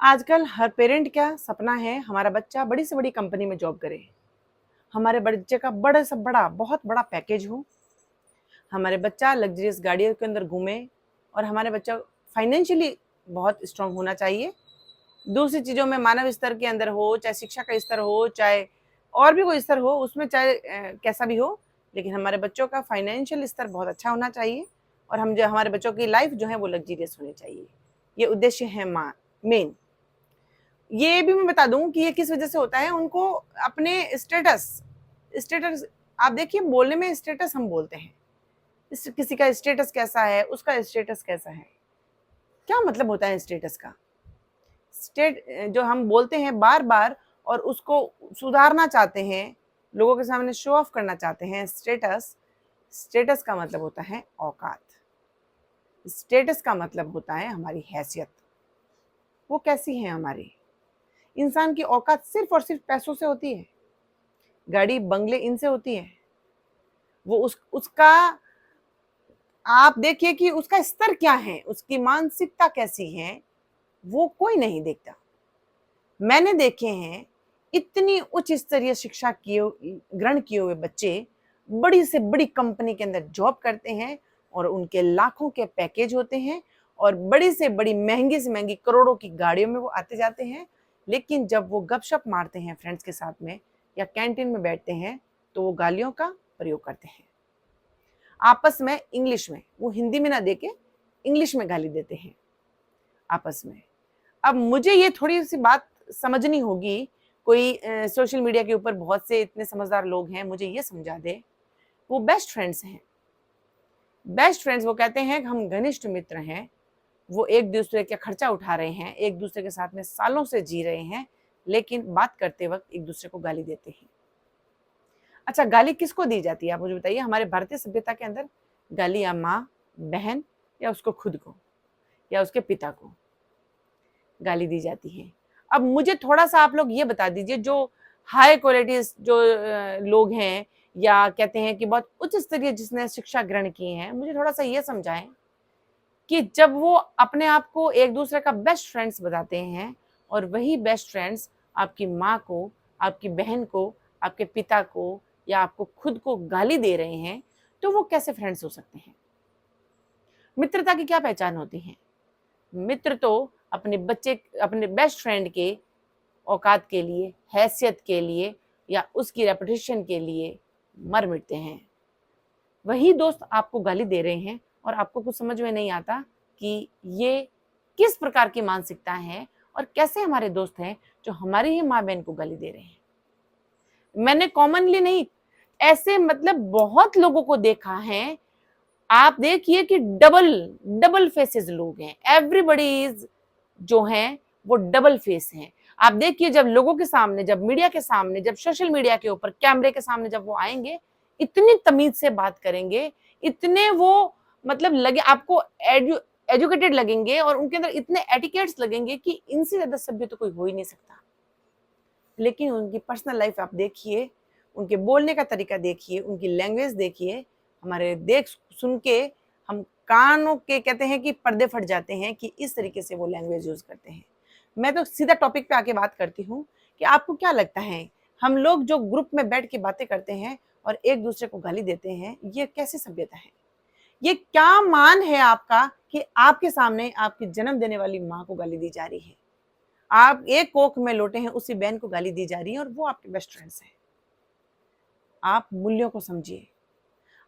आजकल हर पेरेंट का सपना है हमारा बच्चा बड़ी से बड़ी कंपनी में जॉब करे, हमारे बच्चे का बड़ा से बड़ा बहुत बड़ा पैकेज हो, हमारे बच्चा लग्जरियस गाड़ियों के अंदर घूमे और हमारे बच्चा फाइनेंशियली बहुत स्ट्रांग होना चाहिए। दूसरी चीज़ों में मानव स्तर के अंदर हो, चाहे शिक्षा का स्तर हो, चाहे और भी कोई स्तर हो, उसमें चाहे कैसा भी हो, लेकिन हमारे बच्चों का फाइनेंशियल स्तर बहुत अच्छा होना चाहिए और हम जो हमारे बच्चों की लाइफ जो है वो लग्जरियस होनी चाहिए। ये उद्देश्य है मेन। ये भी मैं बता दूं कि ये किस वजह से होता है। उनको अपने स्टेटस स्टेटस आप देखिए, बोलने में स्टेटस हम बोलते हैं, किसी का स्टेटस कैसा है, उसका स्टेटस कैसा है, क्या मतलब होता है स्टेटस का? स्टेट जो हम बोलते हैं बार बार और उसको सुधारना चाहते हैं, लोगों के सामने शो ऑफ करना चाहते हैं। स्टेटस का मतलब होता है औकात। स्टेटस का मतलब होता है हमारी हैसियत। वो कैसी है हमारी? इंसान की औकात सिर्फ और सिर्फ पैसों से होती है, गाड़ी बंगले इनसे होती है। वो उसका आप देखिए कि उसका स्तर क्या है, उसकी मानसिकता कैसी है, वो कोई नहीं देखता। मैंने देखे हैं इतनी उच्च स्तरीय शिक्षा ग्रहण किए हुए बच्चे बड़ी से बड़ी कंपनी के अंदर जॉब करते हैं और उनके लाखों के पैकेज होते हैं और बड़ी से बड़ी महंगी से महंगी करोड़ों की गाड़ियों में वो आते जाते हैं। लेकिन जब वो गपशप मारते हैं फ्रेंड्स के साथ में या कैंटीन में बैठते हैं तो वो गालियों का प्रयोग करते हैं। आपस में इंग्लिश में, वो हिंदी में ना देके इंग्लिश में गाली देते हैं आपस में। अब मुझे ये थोड़ी सी बात समझनी होगी। कोई सोशल मीडिया के ऊपर बहुत से इतने समझदार लोग हैं, मुझे ये समझा दे, वो बेस्ट फ्रेंड्स हैं। बेस्ट फ्रेंड्स वो कहते हैं कि हम घनिष्ठ मित्र हैं, वो एक दूसरे का खर्चा उठा रहे हैं, एक दूसरे के साथ में सालों से जी रहे हैं, लेकिन बात करते वक्त एक दूसरे को गाली देते हैं। अच्छा, गाली किसको दी जाती है आप मुझे बताइए? हमारे भारतीय सभ्यता के अंदर गाली या माँ, बहन या उसको खुद को या उसके पिता को गाली दी जाती है। अब मुझे थोड़ा सा आप लोग ये बता दीजिए, जो हाई क्वालिटी जो लोग हैं या कहते हैं कि बहुत उच्च स्तरीय जिसने शिक्षा ग्रहण की है, मुझे थोड़ा सा ये समझाएं कि जब वो अपने आप को एक दूसरे का बेस्ट फ्रेंड्स बताते हैं और वही बेस्ट फ्रेंड्स आपकी माँ को, आपकी बहन को, आपके पिता को या आपको खुद को गाली दे रहे हैं, तो वो कैसे फ्रेंड्स हो सकते हैं? मित्रता की क्या पहचान होती है? मित्र तो अपने बेस्ट फ्रेंड के औकात के लिए, हैसियत के लिए या उसकी रेपुटेशन के लिए मर मिटते हैं। वही दोस्त आपको गाली दे रहे हैं और आपको कुछ समझ में नहीं आता कि ये किस प्रकार की मानसिकता है और कैसे हमारे दोस्त हैं जो हमारी ही माँ बहन को गाली दे रहे हैं। मैंने कॉमनली नहीं, ऐसे मतलब बहुत लोगों को देखा है। आप देखिए कि डबल डबल फेसेस लोग हैं। एवरीबडी जो हैं वो डबल फेस हैं। आप देखिए, जब लोगों के सामने, जब मीडिया के सामने, जब सोशल मीडिया के ऊपर कैमरे के सामने जब वो आएंगे, इतनी तमीज से बात करेंगे, इतने वो मतलब लगे आपको एजुकेटेड लगेंगे और उनके अंदर इतने एटिकेट्स लगेंगे कि इनसे ज्यादा सभ्य तो कोई हो ही नहीं सकता। लेकिन उनकी पर्सनल लाइफ आप देखिए, उनके बोलने का तरीका देखिए, उनकी लैंग्वेज देखिए, हमारे देख सुन के हम कानों के कहते हैं कि पर्दे फट जाते हैं कि इस तरीके से वो लैंग्वेज यूज करते हैं। मैं तो सीधा टॉपिक पे आके बात करती हूँ कि आपको क्या लगता है, हम लोग जो ग्रुप में बैठ के बातें करते हैं और एक दूसरे को गाली देते हैं, ये कैसी सभ्यता है? ये क्या मान है आपका कि आपके सामने आपकी जन्म देने वाली माँ को गाली दी जा रही है, आप एक कोख में लोटे हैं, उसी बहन को गाली दी जा रही है और वो आपके बेस्ट फ्रेंड्स हैं। आप मूल्यों को समझिए,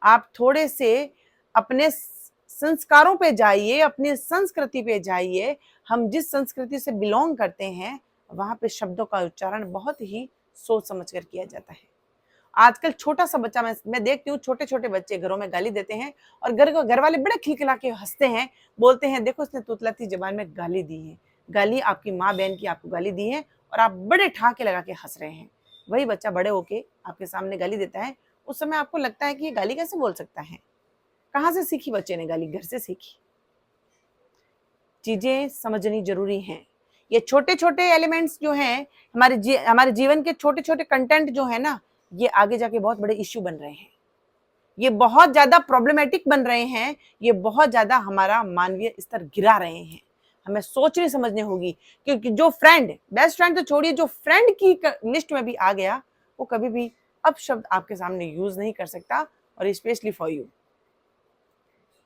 आप थोड़े से अपने संस्कारों पे जाइए, अपनी संस्कृति पे जाइए। हम जिस संस्कृति से बिलोंग करते हैं वहां पे शब्दों का उच्चारण बहुत ही सोच समझ कर किया जाता है। आजकल छोटा सा बच्चा, मैं देखती हूँ छोटे छोटे बच्चे घरों में गाली देते हैं और घर वाले बड़े खिलखिला के हंसते हैं, बोलते हैं देखो उसने तुतलाती जबान में गाली दी है। गाली आपकी माँ बहन की आपको गाली दी है और आप बड़े ठाके लगा के हंस रहे हैं। वही बच्चा बड़े होके आपके सामने गाली देता है, उस समय आपको लगता है कि ये गाली कैसे बोल सकता है? कहाँ से सीखी बच्चे ने गाली? घर से सीखी। चीजें समझनी जरूरी हैं। ये छोटे छोटे एलिमेंट्स जो हैं, हमारे जीवन के छोटे छोटे कंटेंट जो है ना, ये आगे जाके बहुत बड़े इश्यू बन रहे हैं, ये बहुत ज्यादा प्रॉब्लमेटिक बन रहे हैं, ये बहुत ज्यादा हमारा मानवीय स्तर गिरा रहे हैं। हमें सोचनी समझनी होगी, क्योंकि जो फ्रेंड, बेस्ट फ्रेंड तो छोड़िए, जो फ्रेंड की लिस्ट में भी आ गया वो कभी भी अपशब्द आपके सामने यूज नहीं कर सकता, और स्पेशली फॉर यू।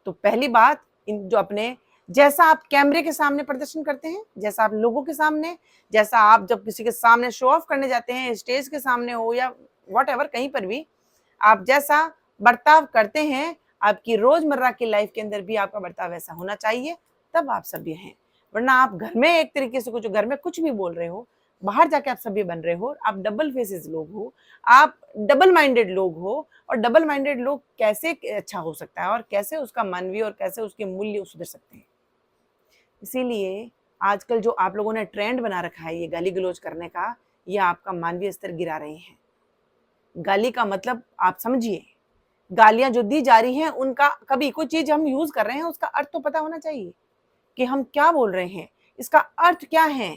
तो पहली बात, इन जो अपने, जैसा आप कैमरे के सामने प्रदर्शन करते हैं, जैसा आप लोगों के सामने, जैसा आप जब किसी के सामने शो ऑफ करने जाते हैं, स्टेज के सामने हो या व्हाटएवर, कहीं पर भी आप जैसा बर्ताव करते हैं, आपकी रोजमर्रा की लाइफ के अंदर भी आपका बर्ताव वैसा होना चाहिए, तब आप सभ्य हैं। वरना आप घर में एक तरीके से कुछ, घर में कुछ भी बोल रहे हो, बाहर जाके आप सभ्य बन रहे हो, आप डबल फेसेस लोग हो, आप डबल माइंडेड लोग हो। और डबल माइंडेड लोग कैसे अच्छा हो सकता है, और कैसे उसका मानवीय और कैसे उसके मूल्य सुधर सकते हैं। इसीलिए आजकल जो आप लोगों ने ट्रेंड बना रखा है ये गाली गलौज करने का, ये आपका मानवीय स्तर गिरा रहे हैं। गाली का मतलब आप समझिए, गालियां जो दी जा रही हैं उनका, कभी कोई चीज हम यूज कर रहे हैं उसका अर्थ तो पता होना चाहिए कि हम क्या बोल रहे हैं, इसका अर्थ क्या है।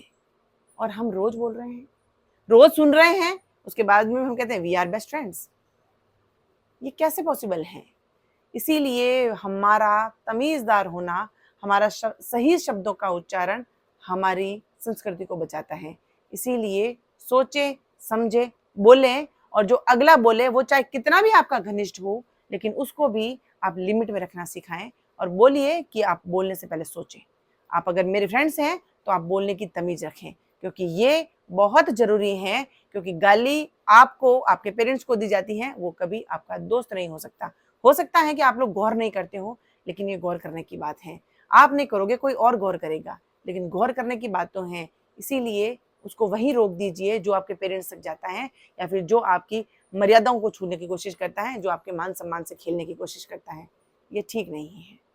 और हम रोज बोल रहे हैं, रोज सुन रहे हैं, उसके बाद में हम कहते हैं वी आर बेस्ट फ्रेंड्स। ये कैसे पॉसिबल है? इसीलिए हमारा तमीजदार होना, हमारा सही शब्दों का उच्चारण हमारी संस्कृति को बचाता है। इसीलिए सोचे समझे बोलें, और जो अगला बोले वो चाहे कितना भी आपका घनिष्ठ हो, लेकिन उसको भी आप लिमिट में रखना सिखाएं। और बोलिए कि आप बोलने से पहले सोचें। आप अगर मेरे फ्रेंड्स हैं तो आप बोलने की तमीज रखें, क्योंकि ये बहुत जरूरी है। क्योंकि गाली आपको, आपके पेरेंट्स को दी जाती है, वो कभी आपका दोस्त नहीं हो सकता। हो सकता है कि आप लोग गौर नहीं करते हो, लेकिन ये गौर करने की बात है। आप नहीं करोगे, कोई और गौर करेगा, लेकिन गौर करने की बात तो है। इसीलिए उसको वहीं रोक दीजिए जो आपके पेरेंट्स तक जाता है, या फिर जो आपकी मर्यादाओं को छूने की कोशिश करता है, जो आपके मान सम्मान से खेलने की कोशिश करता है। ये ठीक नहीं है।